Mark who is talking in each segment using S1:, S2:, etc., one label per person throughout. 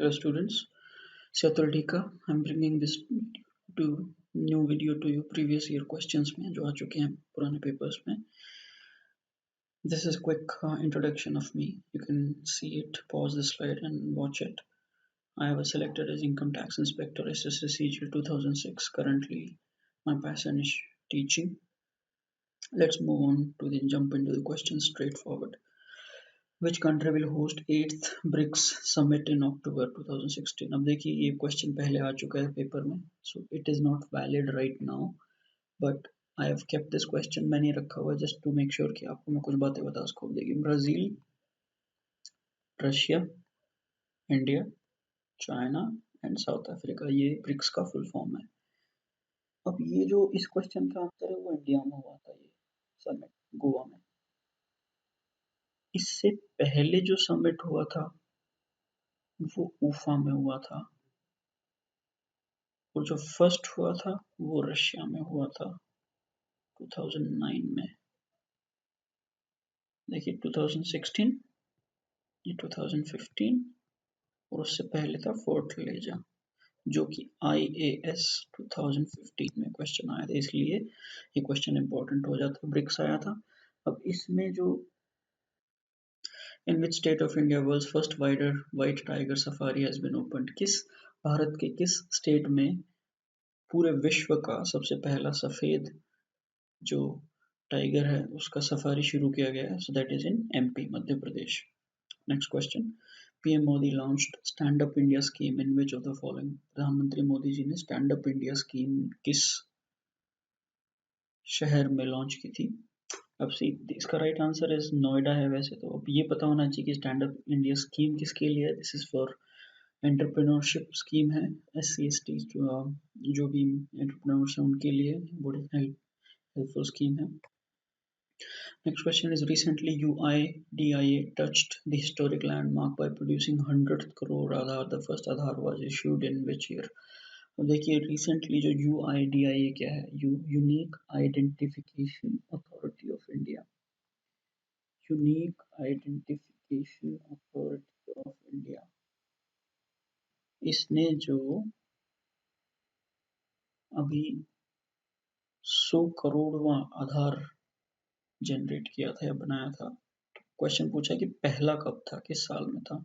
S1: Hello students, Shatul Tika. I'm bringing this to new video to you. Previous year questions में जो आ चुके हैं पुराने papers में. This is a quick introduction of me. You can see it, pause the slide and watch it. I was selected as Income Tax Inspector SSC CGL 2006. Currently, my passion is teaching. Let's move on to the jump into the questions straightforward. Which country will host 8th BRICS summit in October 2016? अब देखिए ये question पहले आ चुका है paper में, so it is not valid right now, but I have kept this question मैंने रखा हुआ है just to make sure कि आपको मैं कुछ बातें बता सकूँ. देखिए Brazil, Russia, India, China and south Africa, ये ब्रिक्स का फुल फॉर्म है. अब ये जो इस क्वेश्चन का आंसर है वो इंडिया में हुआ था, ये समिट गोवा में. इससे पहले जो समिट हुआ था वो उफा में हुआ था, और जो फर्स्ट हुआ था वो रशिया में हुआ था 2009 में. देखिए 2016, ये 2015 और उससे पहले था फोर्ट लेजा जो कि IAS 2015 में क्वेश्चन आया था, इसलिए ये क्वेश्चन इंपॉर्टेंट हो जाता है. ब्रिक्स आया था. अब इसमें जो in which state of India world's first white tiger safari has been opened, किस भारत के किस स्टेट में पूरे विश्व का सबसे पहला सफेद जो टाइगर है उसका सफारी शुरू किया गया है. So that is in MP, Madhya Pradesh. Next question. PM Modi launched stand up India scheme in which of the following, प्रधानमंत्री मोदी जी ने स्टैंड अप इंडिया स्कीम किस शहर में लॉन्च की थी? अब सी इसका राइट आंसर इज नोएडा है वैसे तो. अब ये पता होना चाहिए कि स्टैंड अप इंडिया स्कीम किसके लिए है. This is for entrepreneurship scheme है. SC/ST जो भी एंटरप्रेन्योर्स हैं उनके लिए बड़ी हेल्पफुल स्कीम है. Next question is, recently UIDAI touched the historic landmark by producing 100th crore Aadhaar. The first Aadhaar was issued in which year? अब देखिए recently जो UIDAI क्या है, unique identification authority of India. Unique identification authority of India, इसने जो अभी 100 करोड़वां आधार generate किया था या बनाया था. क्वेश्चन पूछा कि पहला कब था, किस साल में था.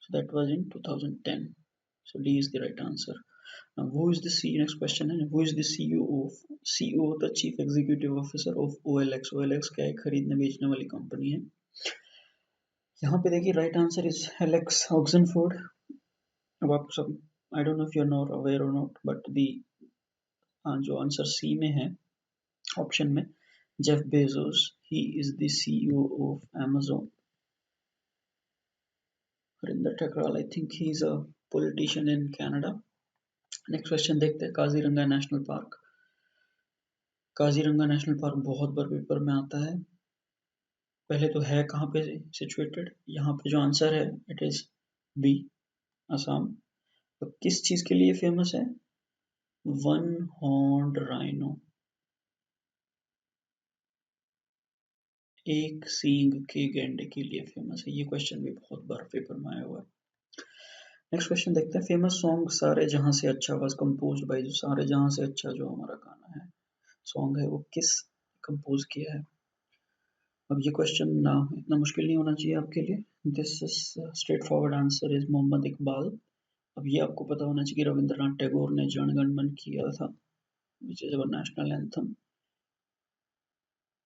S1: So that was in 2010. So D is the right answer. Now, next question है, who is the CEO, the Chief Executive Officer of OLX? OLX क्या है, खरीदने बेचने वाली कंपनी है. यहाँ पे देखिए राइट आंसर इज एलेक्स ऑक्सनफोर्ड. अब आपको सब, I don't know if you're not aware or not, but the जो आंसर C में है ऑप्शन में, Jeff Bezos, he is the CEO of Amazon. Harinder Thakral, I think he's a politician in Canada. Next question देखते हैं. Kaziranga national park. Kaziranga national park बहुत बार paper में आता है. पहले तो है कहाँ पे सिचुएटेड, यहाँ पे जो आंसर है इट इज बी, असम. तो किस चीज के लिए फेमस है? वन हॉर्न्ड राइनो, एक सींग के गैंडे के लिए फेमस है. ये क्वेश्चन भी बहुत बार पेपर में आया हुआ है. नेक्स्ट क्वेश्चन देखते हैं. फेमस सॉन्ग सारे जहां से अच्छा वाज कंपोज्ड बाय, जो सारे जहां से अच्छा जो हमारा गाना है, सॉन्ग है, वो किस कंपोज किया है? अब ये क्वेश्चन ना इतना मुश्किल नहीं होना चाहिए आपके लिए. This is straight forward answer is Mohammad Iqbal. अब ये आपको पता होना चाहिए कि रविंद्रनाथ टैगोर ने जन गण मन किया था, which is our national anthem.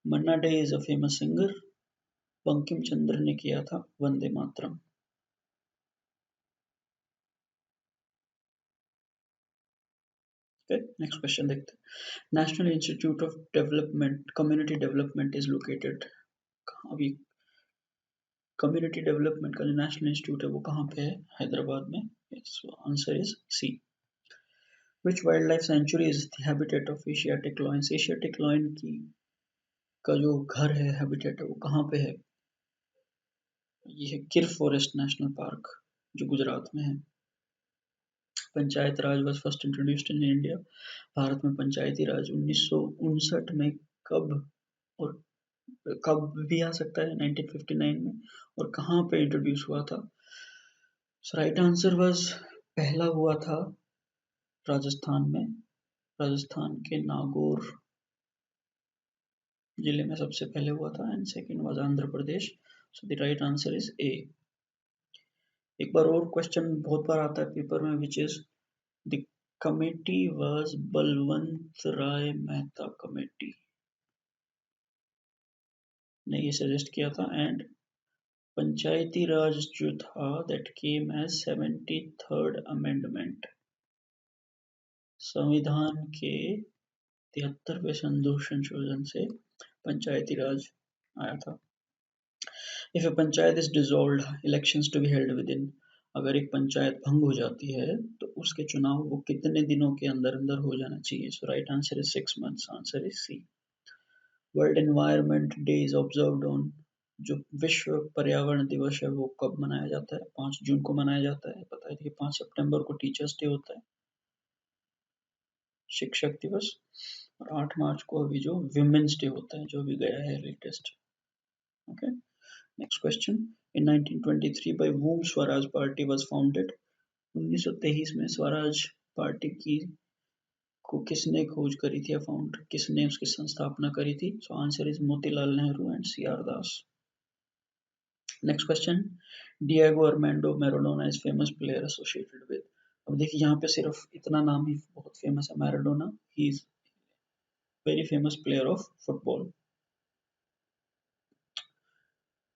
S1: Manna Dey is a famous singer. Bankim Chandra ने किया था वंदे मातरम. नेक्स्ट क्वेश्चन देखते हैं. National institute of development community development is located. अभी कम्युनिटी डेवलपमेंट का जो नेशनल इंस्टीट्यूट है वो कहाँ पे है? हैदराबाद में. Answer is C. Which wildlife sanctuary is the habitat of Asiatic loins? Asiatic loin की का जो घर है, हैबिटेट है, वो कहाँ पे है? ये है किर फॉरेस्ट नेशनल पार्क जो गुजरात में है. Panchayat raj was first introduced in India. Bharat में पंचायती राज 1959 में कब, और कब भी आ सकता है 1959 में, और कहाँ पे इंट्रोड्यूस हुआ था? So right answer was पहला हुआ था राजस्थान में, राजस्थान के नागौर जिले में सबसे पहले हुआ था, and second was Andhra Pradesh. So the right answer is ए. एक बार और क्वेश्चन बहुत बार आता है पेपर में, which is the committee was Balwant Rai Mehta committee ने ये सजेस्ट किया था. एंड पंचायती राज जो था that came as 73rd amendment, संविधान के 73वें संशोधन से पंचायती राज आया था. If a panchayat is dissolved, elections to be held within, अगर एक पंचायत भंग हो जाती है तो उसके चुनाव वो कितने दिनों के अंदर अंदर हो जाना चाहिए. So right answer is 6 months. Answer is C. World environment day is observed on, जो विश्व पर्यावरण दिवस है वो कब मनाया जाता है? 5 जून को मनाया जाता है. पता है कि 5 सितंबर को टीचर्स डे होता है, शिक्षक दिवस, और 8 मार्च को अभी जो विमेंस डे होता है जो भी गया है latest. Okay, next question. In 1923 by whom Swaraj party was founded? 1923 में स्वराज पार्टी की को किसने खोज करी थी या फाउंड, किसने उसकी संस्थापना करी थी? सो आंसर इज Motilal Nehru and C R Das. Next question. Diego Armando Maradona is famous player associated with. अब देखिए यहाँ पे सिर्फ इतना नाम ही बहुत फेमस है, Maradona. He is very famous player of football.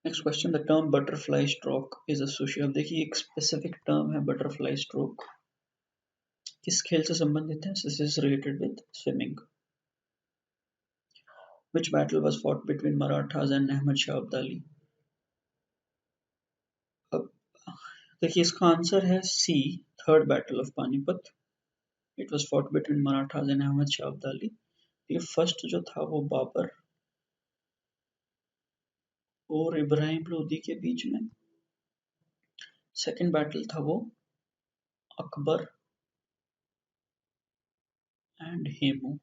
S1: Next question. The term butterfly stroke is associated. देखिए एक स्पेसिफिक टर्म है बटरफ्लाई स्ट्रोक, किस खेल से संबंधित है? This is related with swimming. Which battle was fought between Marathas and Ahmad Shah Abdali? अब देखिए इसका आंसर है C, third battle of Panipat. It was fought between Marathas and Ahmad Shah Abdali. ये फर्स्ट जो था वो बाबर और इब्राहिम लोदी के बीच में. सेकंड बैटल था वो अकबर एंड हेमू.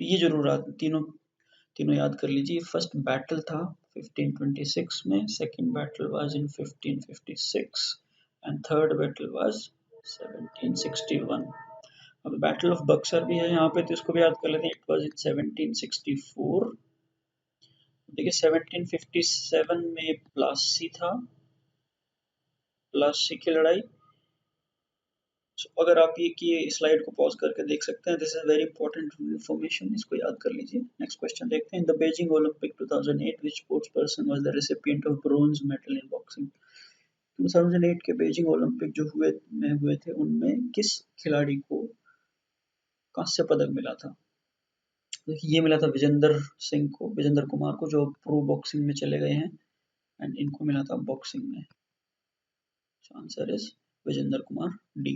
S1: तो ये जरूर तीनों तीनों याद कर लीजिए. फर्स्ट बैटल था 1526 में, second battle was in 1556 and third battle was 1761. अब बैटल ऑफ बक्सर भी है यहाँ पे, तो इसको भी याद कर लेते हैं. It was in 1764. देखिए 1757 में प्लासी था, प्लासी की लड़ाई. अगर आप ये स्लाइड को पॉज करके देख सकते हैं, this is very important information, इसको याद कर लीजिए. नेक्स्ट क्वेश्चन देखते हैं. In the Beijing Olympic 2008 which sports person was the recipient of bronze medal in boxing. 2008 के बीजिंग ओलंपिक जो हुए थे, उनमें किस खिलाड़ी को कांस्य पदक मिला था? देखिए ये मिला था विजेंद्र सिंह को, विजेंद्र कुमार को, जो प्रो बॉक्सिंग में चले गए हैं, एंड इनको मिला था बॉक्सिंग में. Answer is Vijender Kumar, D.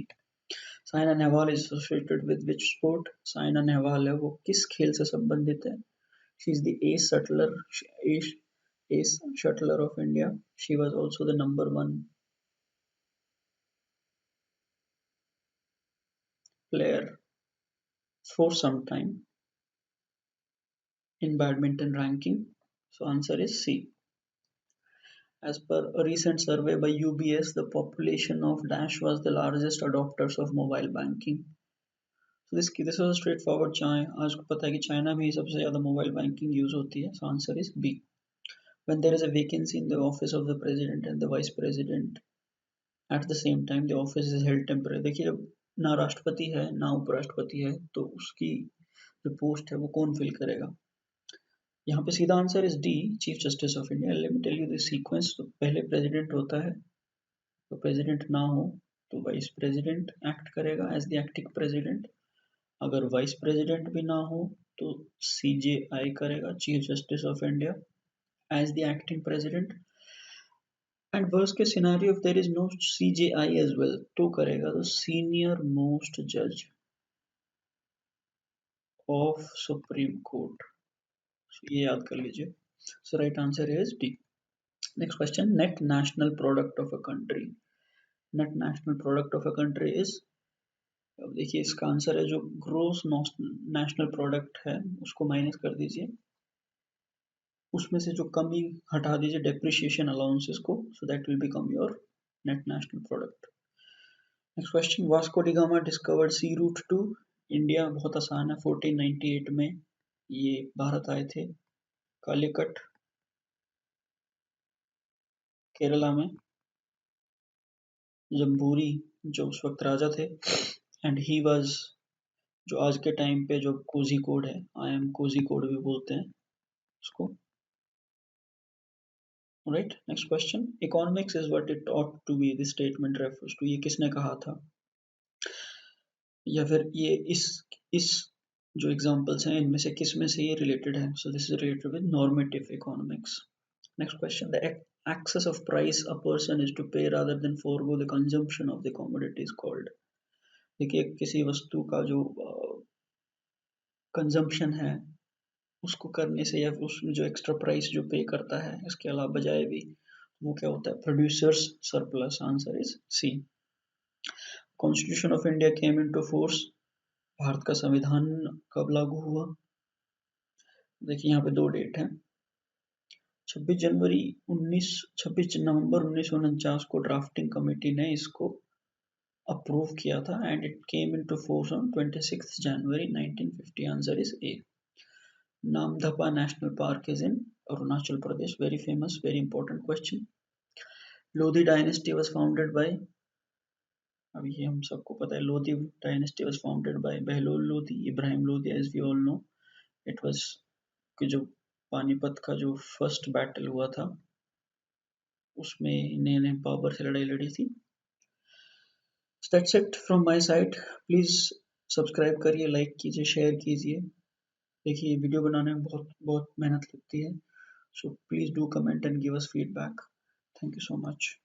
S1: Saina Nehwal is associated with which sport? Saina Nehwal है वो किस खेल से संबंधित है? She is the ace shuttler of India. She was also the number 1 player for some time in badminton ranking. So answer is C. As per a recent survey by UBS, the population of Dash was the largest adopters of mobile banking. So this was a straightforward. आज को पता है कि China में ही सबसे ज़्यादा mobile banking use होती है. So answer is B. When there is a vacancy in the office of the president and the vice president, at the same time the office is held temporary. देखिए जब ना राष्ट्रपति है ना उपराष्ट्रपति है, तो उसकी जो पोस्ट है वो कौन फिल करेगा? यहाँ पे सीधा answer is D, chief justice of India. Let me tell you the sequence. तो पहले प्रेसिडेंट होता है, तो प्रेसिडेंट ना हो तो वाइस प्रेसिडेंट एक्ट करेगा एज द एक्टिंग प्रेसिडेंट. अगर वाइस प्रेसिडेंट भी ना हो तो सीजेआई करेगा, chief justice of India, as the acting president. And worst के scenario if there is no CJI as well, तो करेगा तो सीनियर मोस्ट जज ऑफ सुप्रीम कोर्ट. ये याद कर लीजिए. So right answer is D. Next question. Net national product of a country. Net national product of a country is, अब देखिए इसका आंसर है जो ग्रोस नेशनल प्रोडक्ट है उसको माइनस कर दीजिए, उसमें से जो कमी हटा दीजिए डेप्रिसिएशन अलाउंसेस को, so that will become your net national product. Next question, Vasco da Gama discovered sea route to India. बहुत आसान है, 1498 में ये भारत आए थे। कालीकट केरला में, जम्बूरी जो उस वक्त राजा थे, एंड ही वाज जो आज के टाइम पे जो कोझिकोड है, आई एम कोझिकोड भी बोलते हैं उसको, right. Next question, economics is what it ought to be, this statement refers to, ये किसने कहा था, या फिर ये इस जो एग्जांपल्स हैं इनमें से किस में से ये रिलेटेड है। So this is related with normative economics. Next question, the access of price a person is to pay rather than forego the consumption of the commodity is called। देखिए किसी वस्तु का जो कंजम्पशन है उसको करने से, या उसमें जो एक्स्ट्रा प्राइस जो पे करता है इसके अलावा बजाय भी, वो क्या होता है, producers surplus. Answer is C. Constitution of India came into force, Bharat का संविधान कब लागू हुआ। देखिए यहाँ पे दो डेट हैं, 26 नवंबर 1949 को ड्राफ्टिंग कमेटी ने इसको अप्रूव किया था, and it came into force on 26 January 1950। Answer is A. Namdapha national park is in Arunachal Pradesh, very famous, very important question. Lodhi dynasty was founded by, अब ये हम सबको पता है, Lodhi dynasty was founded by Bahlol Lodhi, Ibrahim Lodhi, as we all know. It was कि जो पानीपत का जो फर्स्ट बैटल हुआ था उसमें इन्होंने बाबर से लड़ाई लड़ी थी। That's it from my side. Please subscribe करिए, लाइक कीजिए, शेयर कीजिए। देखिए वीडियो बनाने में बहुत बहुत मेहनत लगती है, so please do comment and give us feedback. Thank you so much.